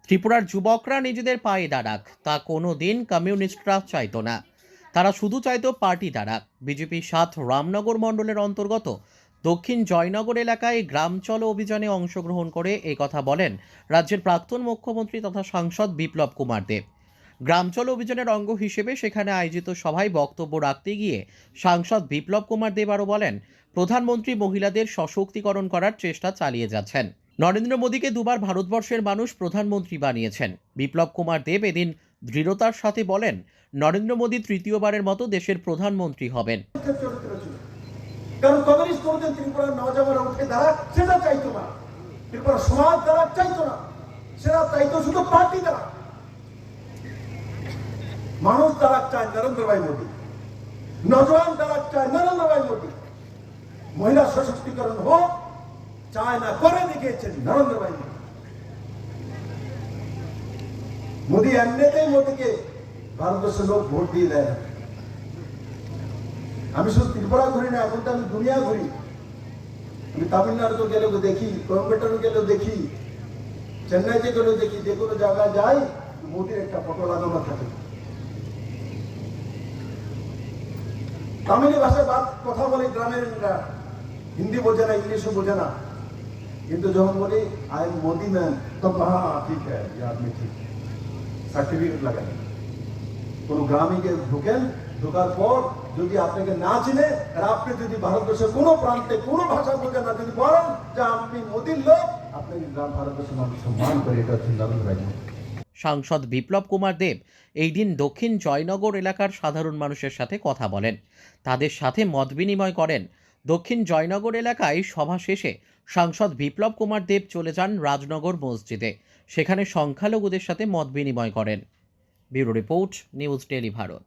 ত্রিপুরার যুবকরা নিজেদের পায়ে দাঁড়াক, তা কোনো দিন কমিউনিস্টরা চাইতো না। তারা শুধু চাইতো পার্টি দাঁড়াক। বিজেপি ৭ রামনগর মণ্ডলের অন্তর্গত দক্ষিণ জয়নগর এলাকায় গ্রাম চলো অভিযানে অংশগ্রহণ করে এই কথা বলেন রাজ্যের প্রাক্তন মুখ্যমন্ত্রী তথা সাংসদ বিপ্লব কুমার দেব। গ্রাম চলো অভিযানের অঙ্গ হিসেবে সেখানে আয়োজিত সভায় বক্তব্য রাখতে গিয়ে সাংসদ বিপ্লব কুমার দেব আরও বলেন, প্রধানমন্ত্রী মহিলাদের সশক্তিকরণ করার চেষ্টা চালিয়ে যাচ্ছেন। নরেন্দ্র মোদীকে দুবার ভারতবর্ষের মানুষ প্রধানমন্ত্রী বানিয়েছেন। বিপ্লব কুমার দেব এদিন দৃঢ়তার সাথে বলেন, নরেন্দ্র মোদী তৃতীয়বারের মতো দেশের প্রধানমন্ত্রী হবেন। কারণ কমিউনিস্ট কোনদিন ত্রিপুরার নওজওয়ানরা উঠে দাঁড়াক সেটা চাইতো না, ত্রিপুরা সমাজ দাঁড়াক চাইতো না, সেটা চাইতো শুধু পার্টি দাঁড়াক। মানুষ দাঁড়াক চায় নরেন্দ্র ভাই মোদী, নওজওয়ান দাঁড়াক চায় নরেন্দ্র ভাই মোদী, মহিলা সশক্তিকরণ হোক চায় না, করে দেখিয়েছেন নরেন্দ্র ভাই মোদী। মোদী এমনিতেই মোদীকে ভারতবর্ষের লোক ভোট দিয়ে দেয় না। আমি শুধু ত্রিপুরা ঘুরি না, এখন তো আমি দুনিয়া ঘুরি। আমি তামিলনাড়ু গেলেও দেখি, কোয়েম্বাটোর গেলেও দেখি, চেন্নাইতে গেলেও দেখি, যে কোনো জায়গায় যাই মোদির একটা ফটো লাগানো থাকে। তামিলি ভাষায় কথা বলে গ্রামের, হিন্দি বোঝে না, ইংলিশও বোঝে না, কিন্তু যখন বলি আই এম মোদি ম্যান, তখন হ্যাঁ ঠিক আপনি ঠিক, সার্টিফিকেট লাগান। কোন গ্রামে গিয়ে ঢুকেন, ঢোকার পর যদি আপনাকে না চিনে আর আপনি যদি ভারতবর্ষের কোনো প্রান্তে কোনো ভাষা বোঝেন না, যদি বলেন যে আপনি মোদির লোক, আপনাকে গ্রাম ভারতবর্ষের মানুষ সম্মান করে। এটা হচ্ছে নরেন্দ্র ভাই। সাংসদ বিপ্লব কুমার দেব এই দিন দক্ষিণ জয়নগর এলাকার সাধারণ মানুষের সাথে কথা বলেন, তাদের সাথে মত বিনিময় করেন। দক্ষিণ জয়নগর এলাকায় সভা শেষে সাংসদ বিপ্লব কুমার দেব চলে যান রাজনগর মসজিদে, সেখানে সংখ্যালঘুদের সাথে মত বিনিময় করেন। Bureau report, news daily Bharat.